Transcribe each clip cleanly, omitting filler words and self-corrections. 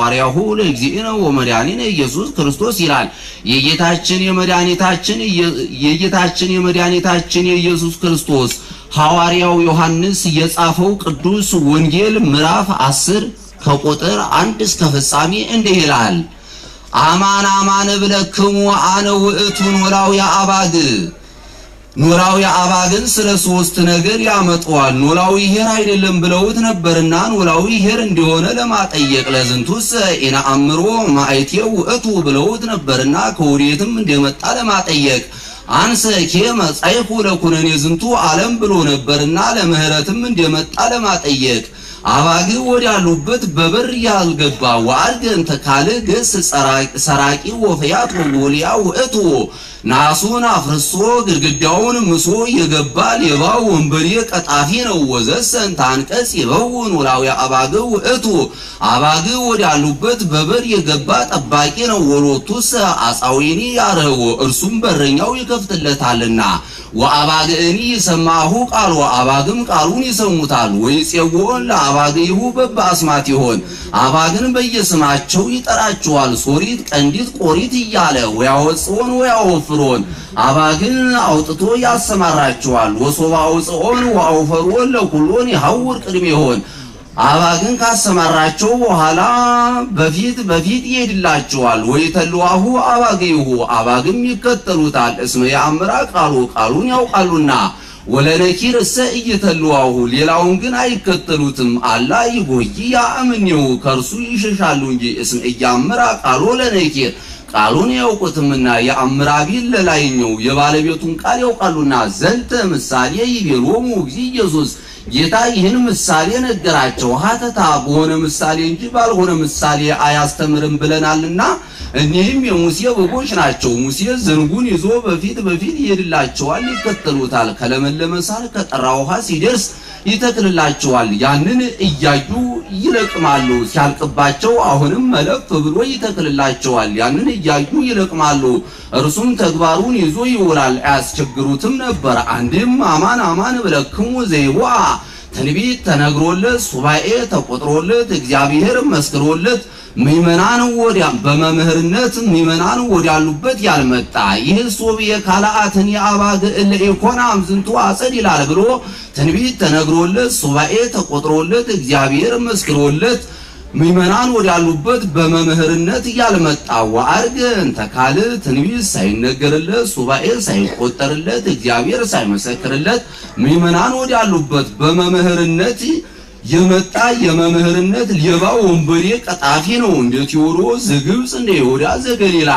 ሐዋርያሁ ለእግዚእነ ወመድኃኒነ ኢየሱስ ክርስቶስ ይላል። የጌታችን የመድኃኒታችን የኢየሱስ ክርስቶስ ሐዋርያው ዮሐንስ የጻፈው ቅዱስ ወንጌል ምዕራፍ 10 ከቁጥር 1 እስከ ፍጻሜ እንዲህ ይላል። አማን አማን ብለክሙ አነ ውእቱ ኖላዊ አባግን ስለ ሶስት ነገር ያመጣዋል። ኖላዊ ሄር አይደለም ብለውት ነበርና ኖላዊ ሄር እንደሆነ ለማጠየቅ ለዝንቱስ ኢነአምሮ ማይቴው ውእቱ ብለውት ነበርና ከወዴትም እንደመጣ ለማጠየቅ አንሰ ኬመ ጻይሁ ለኩነኔ ዝንቱ ዓለም ብሎ ነበርና ለምህረትም እንደመጣ ለማጠየቅ አባግ ወዳሉበት በበር ያልገባ ወአልገን ተካለ ገስ ሰራቂ ወፈያት ወጎሊያ ውእቱ ናሱን አፍርሶ ግድግዳውን ምሶ የገባ ሌባ ወንበዴ ቀጣፊ ነው። ወዘሰን ታንቀጽ ይበውን ኖላዊ አባግ ውእቱ አባግ ወዳሉበት በበር የገባ ጠባቂ ነው። ወሎቱስ አጻዊኒ ያረው እርሱም በረኛው ይከፍትለታልና ወአባግኒ ይሰማሁ ቃል ወአባግም ቃሉን ይሰሙታል። ወይጼጎን ለአባግይሁ በበአስማት ይሆን አባግን በየስማቸው ይጠራቸዋል። ሶሪት ቀንዲት ቆሪት እያለ ወያወጽኦን ወያወፍሮን አባግን አውጥቶ ያሰማራቸዋል። ወሶባው ጽኦን ወአውፈሮን ለኩሎን ይሐውር ቅድሜ ይሆን አባግን ካሰማራቸው በኋላ በፊት ይሄድላቸዋል። ወይተልዋሁ አባግይሁ አባግም ይከተሉታል። እስመ ያምራ ቃሉን ያውቃሉና ወለነኪር እሰ እየተልዋሁ ሌላውን ግን አይከተሉትም። አላ ይጎይ ያአምኔው ከርሱ ይሸሻሉ እንጂ እስመ ያምራ ቃሉ ለነኪር ቃሉን ያውቁትምና ያአምራ ቢል ለላይኛው የባለቤቱን ቃል ያውቃሉና ዘንተ ምሳሌ ይቤሎሙ ኢየሱስ ጌታ ይህን ምሳሌ ነገራቸው። ሀተታ በሆነ ምሳሌ እንጂ ባልሆነ ምሳሌ አያስተምርም ብለናልና እኒህም የሙሴ በጎች ናቸው። ሙሴ ዘንጉን ይዞ በፊት ይሄድላቸዋል፣ ይከተሉታል። ከለመለመ ሳር ከጠራ ውሃ ሲደርስ ይተክልላቸዋል። ያንን እያዩ ይለቅማሉ። ሲያልቅባቸው አሁንም መለፍ ብሎ ይተክልላቸዋል። ያንን እያዩ ይለቅማሉ። እርሱም ተግባሩን ይዞ ይውላል። አያስቸግሩትም ነበር። አንድም አማን ብለክሙ ዘይዋ ትንቢት ተነግሮለት ሱባኤ ተቆጥሮለት እግዚአብሔር መስክሮለት ምእመናን በመምህርነት ምእመናን ወዳሉበት ያልመጣ ይህ ሶብየ ካላአትን የአባግ ለኢኮናም ዝንቱ አጸድ ይላል ብሎ ትንቢት ተነግሮለት ሱባኤ ተቆጥሮለት እግዚአብሔር መስክሮለት ምእመናን ወዳሉበት በመምህርነት ያልመጣ ወአርገን ተካለ ትንቢት ሳይነገርለት ሱባኤ ሳይቆጠርለት እግዚአብሔር ሳይመሰክርለት ምእመናን ወዳሉበት በመምህርነት የመጣ የመምህርነት ሌባ ወንበዴ ቀጣፊ ነው። እንደ ቴዎድሮስ ዘግብጽ እንደ ይሁዳ ዘገሊላ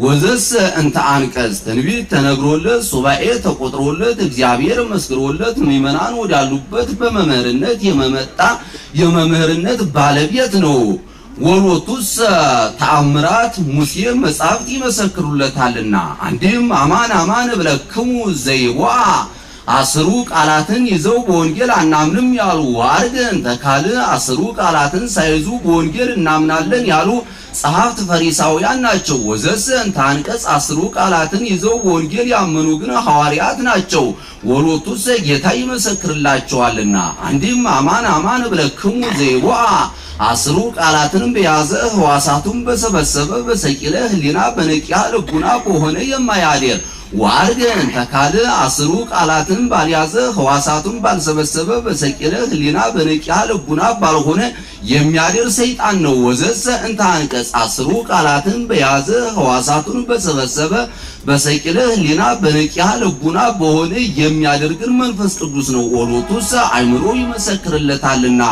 ወዘሰ እንተ አንቀጽ ትንቢት ተነግሮለት ሱባኤ ተቆጥሮለት እግዚአብሔር መስክሮለት ምእመናን ወዳሉበት በመምህርነት የመመጣ የመምህርነት ባለቤት ነው። ወሎቱስ ተአምራት ሙሴ መጻሕፍት ይመሰክሩለታልና አንድም አማን ብለክሙ ዘይዋ አስሩ ቃላትን ይዘው በወንጌል አናምንም ያሉ አርገን ተካለ አስሩ ቃላትን ሳይዙ በወንጌል እናምናለን ያሉ ጸሐፍት ፈሪሳውያን ናቸው። ወዘሰን ታንቀጽ አስሩ ቃላትን ይዘው በወንጌል ያመኑ ግን ሐዋርያት ናቸው። ወሎቱስ ጌታ ይመሰክርላቸዋልና አንድም አማን ብለክሙ ዘይዋ አስሩ ቃላትን በያዘ ሕዋሳቱን በሰበሰበ በሰቂለ ሕሊና በነቂያ ልቡና በሆነ የማያደር ወአርገን ተካለ አስሩ ቃላትን ባልያዘ ሕዋሳቱን ባልሰበሰበ በሰቂለ ሕሊና በነቂያ ልቡና ባልሆነ የሚያደር ሰይጣን ነው። ወዘሰ እንተ አንቀጽ አስሩ ቃላትን በያዘ ሕዋሳቱን በሰበሰበ በሰቂለ ሕሊና በነቂያ ልቡና በሆነ የሚያደርግን መንፈስ ቅዱስ ነው። ወሎቱስ አእምሮ ይመሰክርለታልና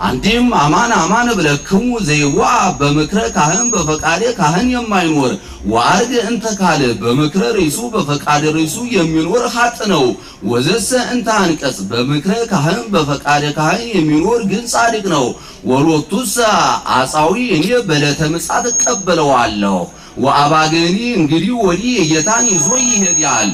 አንድም አማን ብለክሙ ዘይዋ በምክረ ካህን በፈቃደ ካህን የማይኖር ወአርገ እንተ ካለ በምክረ ርዕሱ በፈቃደ ርዕሱ የሚኖር ሀጥ ነው። ወዘሰ እንተ አንቀጽ በምክረ ካህን በፈቃደ ካህን የሚኖር ግን ጻድቅ ነው። ወሎቱስ አጻዊ እኔ በዕለተ ምጽአት እቀበለዋለሁ ወአባገኒ እንግዲህ ወዲህ የጌታን ይዞ ይሄዳል።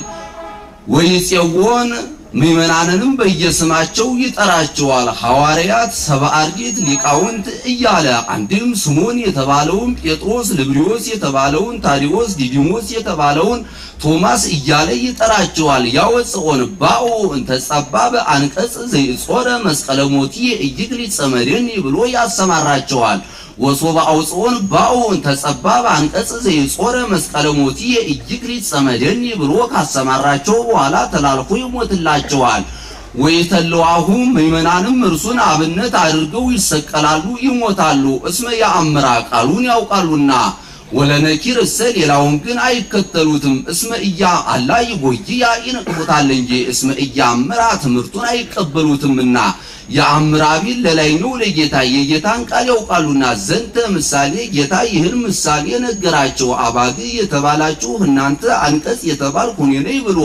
ወይጼዎን ምእመናንንም በየስማቸው ይጠራቸዋል። ሐዋርያት ሰብአ አርድእት ሊቃውንት እያለ አንድም ስምዖን የተባለውን ጴጥሮስ፣ ልብድዮስ የተባለውን ታዲዮስ፣ ዲዲሞስ የተባለውን ቶማስ እያለ ይጠራቸዋል። ያወጽኦን ባኦ እንተ ጸባበ አንቀጽ ዘይጾረ መስቀለ ሞቲ እይግሊ ጸመደኒ ብሎ ያሰማራቸዋል። ወሶባ አውጾን ባውን ተጸባብ አንቀጽ ዘይጾረ መስቀለ ሞቲ እጅግሪት ጸመደኒ ብሎ ካሰማራቸው በኋላ ተላልፎ ይሞትላቸዋል። ወይተለዋሁ ምእመናንም እርሱን አብነት አድርገው ይሰቀላሉ ይሞታሉ። እስመ ያአምራ ቃሉን ያውቃሉና ወለነኪር ሌላውን ግን አይከተሉትም። እስመ እያ አላ ይጎይያ ይነቅፉታል እንጂ እስመ እያምራ ትምህርቱን አይቀበሉትምና የአምራ ቢል ለላይኛው ለጌታ የጌታን ቃል ያውቃሉና ዘንተ ምሳሌ ጌታ ይህን ምሳሌ ነገራቸው። አባግ የተባላችሁ እናንተ አንቀጽ የተባልኩ እኔ ነኝ ብሎ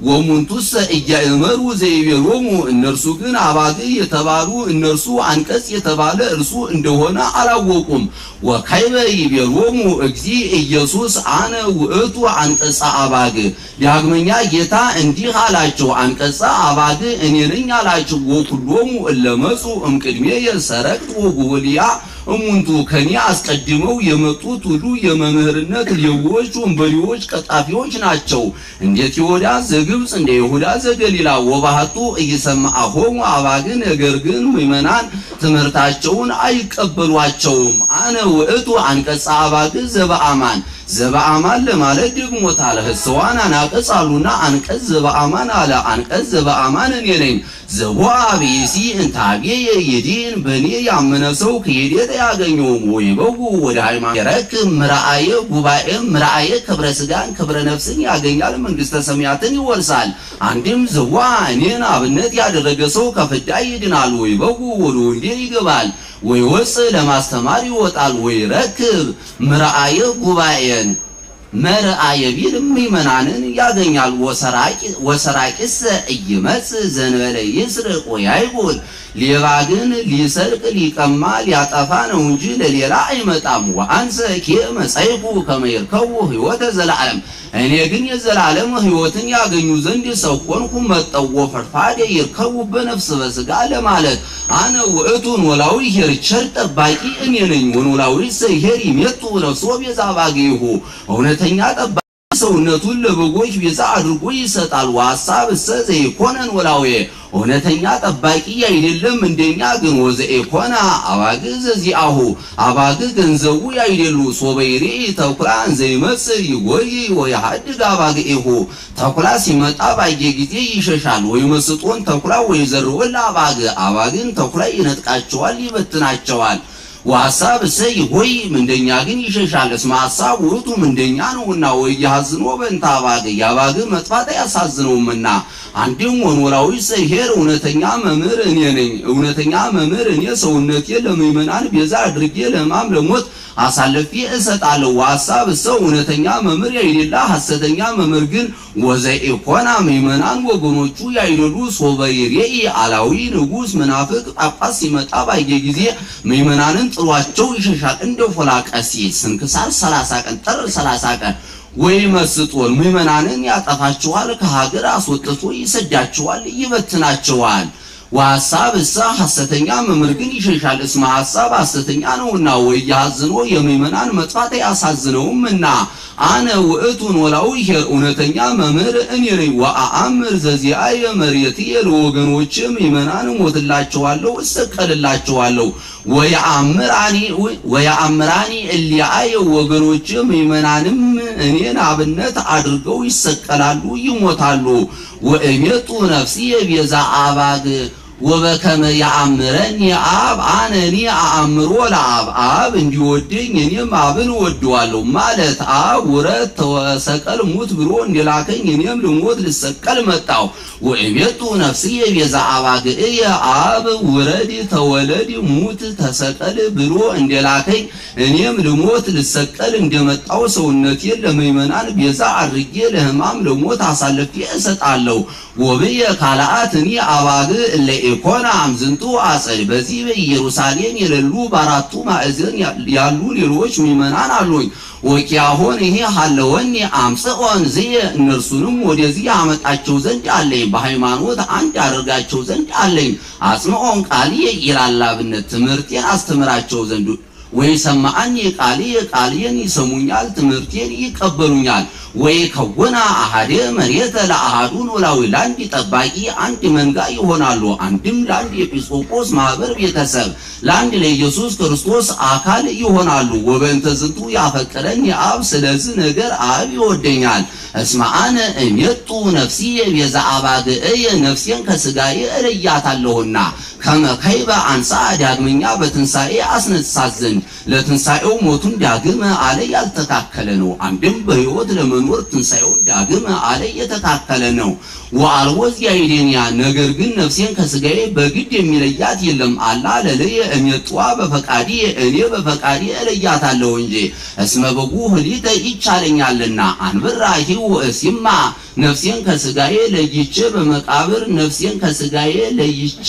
ወሙንቱሰ እያእመሩ ዘይቤሮሙ እነርሱ ግን አባግ የተባሉ እነርሱ አንቀጽ የተባለ እርሱ እንደሆነ አላወቁም። ወካይበ ይቤሮሙ እግዚ ኢየሱስ አነ ውእቱ አንቀጸ አባግ ዳግመኛ ጌታ እንዲህ አላቸው፣ አንቀጸ አባግ እኔ ነኝ አላቸው። ወኩሎሙ እለመጹ እምቅድሜ የሰረቅት ወጉልያ እሙንቱ ከኔ አስቀድመው የመጡት ሁሉ የመምህርነት ሌቦች፣ ወንበዴዎች፣ ቀጣፊዎች ናቸው። እንዴት ይሁዳ ዘግብጽ እንደ ይሁዳ ዘገሊላ ወባህቱ እየሰማአሆሙ አባግ ነገር ግን ምእመናን ትምህርታቸውን አይቀበሏቸውም። አነ ውእቱ አንቀጸ አባግ ዘበአማን ዘበአማን ለማለት ደግሞታል። ሕጽዋን አናቀጽ አሉና አንቀጽ ዘበአማን አለ። አንቀጽ ዘበአማን እኔ ነኝ። ዘቦአ ብእሲ እንታቤ ይዲን በኔ ያመነ ሰው ከሄደት ያገኘውም ወይበጉ ወደ ሃይማኖት የረክም ምራአየ ጉባኤ ምራአየ ክብረ ስጋን ክብረ ነፍስን ያገኛል፣ መንግስተ ሰማያትን ይወርሳል። አንድም ዘዋ እኔን አብነት ያደረገ ሰው ከፍዳ ይድናል። ወይበጉ ወደ ወንጌል ይገባል፣ ወይ ወጽ ለማስተማር ይወጣል። ወይ ረክብ ምራአየ ጉባኤን መርአየ ቢል ምእመናንን ያገኛል። ወሰራቂስ እይመጽ ዘንበለ ይስርቅ ወያይጎል ሌባ ግን ሊሰርቅ ሊቀማ ሊያጠፋ ነው እንጂ ለሌላ አይመጣም። ወአንሰ ከመጻይኩ ከመይርከው ሕይወተ ዘላለም እኔ ግን የዘላለም ሕይወትን ያገኙ ዘንድ ሰኮንኩ መጣው። ወፈርፋደ ይርከቡ በነፍስ በስጋ ለማለት አነ ውእቱን ኖላዊ ሄር ቸር ጠባቂ እኔ ነኝ። ወኖላዊ ሰሄር ይመጡ ነፍሶ ቤዛ ባገይሁ እውነተኛ ጠባቂ ሰውነቱን ለበጎች ቤዛ አድርጎ ይሰጣል። ወሐሳብ ዘይኮነን ኖላዊ እውነተኛ ጠባቂ አይደለም እንደኛ ግን ወዘኤኮና አባግ ዘዚአሁ አባግ ገንዘቡ ያይደሉ ሶበይሪ ተኩላን ዘይመጽእ ይጎይ ወይሐድግ አባግኢሁ ተኩላ ሲመጣ ባየ ጊዜ ይሸሻል። ወይመስጦን ተኩላ ወይዘርወል አባግን ተኩላ ይነጥቃቸዋል ይበትናቸዋል። ወሐሳብ ይጎይ እንደኛ ግን ይሸሻል። እስመ ሐሳብ ውእቱ እንደኛ ነውና ወይሐዝኖ በእንተ አባግ የአባግ መጥፋት ያሳዝነውምና አንድም ወኖላዊ ሰሄር እውነተኛ መምህር እኔ ነኝ። እውነተኛ መምህር እኔ ሰውነቴን ለምእመናን ቤዛ አድርጌ ለሕማም ለሞት አሳልፌ እሰጣለሁ። ወሐሳብ እውነተኛ መምህር ያይደለ ሐሰተኛ መምህር ግን ወዘኢኮና ምእመናን ወገኖቹ ያይደሉ ሶበይሬኢ አላዊ ንጉሥ መናፍቅ ጳጳስ ሲመጣ ባየ ጊዜ ምእመናንን ጥሏቸው ይሸሻል። እንደ ፎላ ቀሲስ ስንክሳር 30 ቀን ጥር 30 ቀን ወይ መስጦን ምእመናንን ያጠፋቸዋል፣ ከሀገር አስወጥቶ ይሰዳቸዋል፣ ይበትናቸዋል። ወሐሳብ ሐሰተኛ መምህር ግን ይሸሻል። እስመ ሐሳብ ሐሰተኛ ነውና ወይሐዝኖ የምእመናን መጥፋት ያሳዝነውምና አነ ውእቱ ኖላዊ ሄር እውነተኛ መምህር እኔ ነኝ። ወአአምር ዘዚአየ መሬትየ ለወገኖች ምእመናን ሞትላቸዋለሁ እሰቀልላቸዋለሁ። ወያአምራኒ እሊአየ ወገኖች ምእመናንም እኔን አብነት አድርገው ይሰቀላሉ ይሞታሉ። ወእሜጡ ነፍስየ ቤዛ አባግ ወበከመ ያአምረኒ አብ አነኒ አአምሮ ለአብ አብ እንዲወደኝ እኔም አብን እወደዋለሁ ማለት አብ ውረድ ተሰቀል ሙት ብሎ እንደላከኝ እኔም ልሞት ልሰቀል መጣሁ። ወእሜጡ ነፍስየ ቤዛ አባግ አብ ውረድ ተወለድ ሙት ተሰቀል ብሎ እንደላከኝ እኔም ልሞት ልሰቀል እንደመጣሁ ሰውነቴን ለምእመናን ቤዛ አድርጌ ለሕማም ለሞት አሳልፌ እሰጣለሁ። ወብየ ካልአትኒ አባግ ለኢኮና አምዝንቱ አጸድ በዚህ በኢየሩሳሌም የሌሉ በአራቱ ማዕዘን ያሉ ሌሎች ምእመናን አሉኝ። ወኪያሆን ይሄ ሐለወኒ አምጽኦን ዘየ እነርሱንም ወደዚህ አመጣቸው ዘንድ አለኝ፣ በሃይማኖት አንድ አደርጋቸው ዘንድ አለኝ። አጽምዖን ቃልየ ይላል አብነት ትምህርቴን አስተምራቸው ዘንድ ወይ ሰማአኒ ቃልየን ይሰሙኛል፣ ትምህርቴን ይቀበሉኛል። ወይ ከወና አሃደ መሬተ ለአሃዱ ኖላዊ ለአንድ ጠባቂ አንድ መንጋ ይሆናሉ። አንድም ለአንድ ኤጲስቆጶስ ማህበር ቤተሰብ ለአንድ ለኢየሱስ ክርስቶስ አካል ይሆናሉ። ወበእንተ ዝንቱ ያፈቅረኝ አብ ስለዚህ ነገር አብ ይወደኛል። እስመ አነ እሜጡ ነፍሲየ ቤዛ አባግዕየ ነፍሴን ከስጋዬ እለያታለሁና ከመከይበ አንሳ ዳግመኛ በትንሣኤ አስነሳት ዘንድ ለትንሣኤው ሞቱን ዳግም አለ ያልተካከለ ነው። አንድም በሕይወት ለመኖር ትንሣኤውን ዳግም አለ የተካከለ ነው። ወአልቦ ዚአይዴንያ ነገር ግን ነፍሴን ከስጋዬ በግድ የሚለያት የለም። አላ ለለየ እሜጥዋ በፈቃዲ እኔ በፈቃዲ እለያታለሁ እንጂ እስመ በጉ ህሊተ ይቻለኛልና አንብራሂው እስማ ነፍሴን ከስጋዬ ለይቼ በመቃብር ነፍሴን ከስጋዬ ለይቼ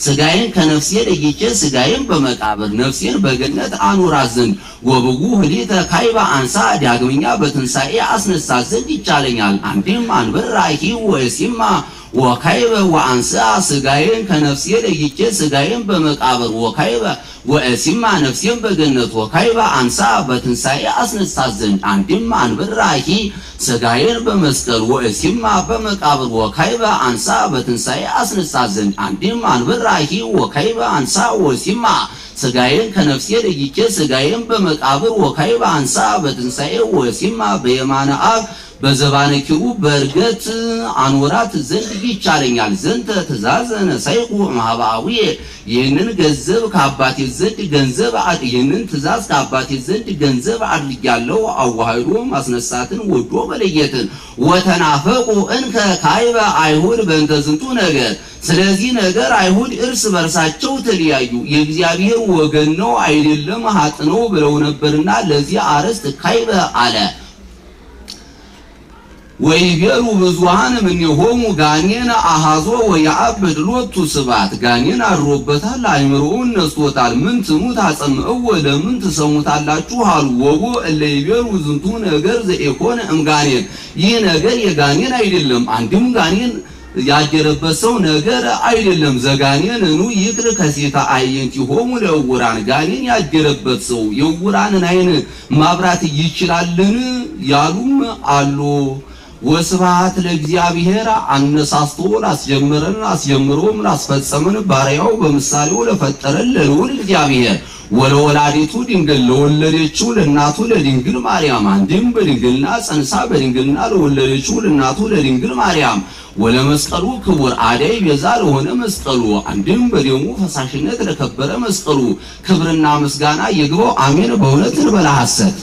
ስጋዬን ከነፍሴ ለይቼ ስጋዬን በመቃብር ነፍሴን በገነት አኑራት ዘንድ ወበጉ ህሊተ ካይባ አንሳ ዳግመኛ በትንሣኤ አስነሳት ዘንድ ይቻለኛል። አንድም አንብራሂው እስማ ወካይበ ወአንሳ ስጋዬን ከነፍሴ ለይቼ ስጋዬን በመቃብር ወካይበ ወእሲማ ነፍሴን በገነት ወካይበ አንሳ በትንሣኤ አስነሳት ዘንድ አንድም አንብራሂ ስጋዬን በመስቀል ወእሲማ በመቃብር ወካይበ አንሳ በትንሣኤ አስነሳት ዘንድ አንድም አንብራሂ ወካይበ አንሳ ወእሲማ ስጋዬን ከነፍሴ ለይቼ ስጋዬን በመቃብር ወካይበ አንሳ በትንሣኤ ወእሲማ በየማነ አብ በዘባነ ኪሩብ በእርገት አኖራት ዘንድ ይቻለኛል። ዘንተ ትእዛዝ ነሳይኩ ማህባዊ ይህንን ገንዘብ ከአባቴ ዘንድ ገንዘብ ይህንን ትእዛዝ ከአባቴ ዘንድ ገንዘብ አድርጌያለሁ። አዋህዶ ማስነሳትን ወዶ መለየትን ወተናፈቁ እንከ ካይበ አይሁድ በእንተ ዝንቱ ነገር ስለዚህ ነገር አይሁድ እርስ በርሳቸው ተለያዩ። የእግዚአብሔር ወገን ነው አይደለም ሀጥ ነው ብለው ነበርና ለዚህ አርዕስት ካይበ አለ። ወይቤሩ ብዙሃን እምኔሆሙ ጋኔን አሃዞ ወያዕብድ ሎቱ ስብሐት ጋኔን አድሮበታል፣ አእምሮውን ነስቶታል። ምን ትሙት አጸምዕዎ ለምን ትሰሙታላችሁ አሉ። ወቦ እለ ይቤሩ ዝንቱ ነገር ዘኢኮነ እምጋኔን ይህ ነገር የጋኔን አይደለም። አንድም ጋኔን ያደረበት ሰው ነገር አይደለም። ዘጋኔን እኑ ይቅር ከሴታ አዕይንቲሆሙ ለዕውራን ጋኔን ያደረበት ሰው የዕውራንን አይን ማብራት ይችላልን ያሉም አሉ። ወስብሐት ለእግዚአብሔር አነሳስቶ ላስጀመረን አስጀምሮም ላስፈጸመን ባሪያው በምሳሌው ለፈጠረን ለልዑል እግዚአብሔር ወለወላዲቱ ድንግል ለወለደችው ለእናቱ ለድንግል ማርያም አንድም በድንግልና ጸንሳ በድንግልና ለወለደችው ለእናቱ ለድንግል ማርያም ወለመስቀሉ ክቡር አዳይ ቤዛ ለሆነ መስቀሉ አንድም በደሙ ፈሳሽነት ለከበረ መስቀሉ ክብርና ምስጋና ይግባው። አሜን። በእውነት እንበላ ሐሰት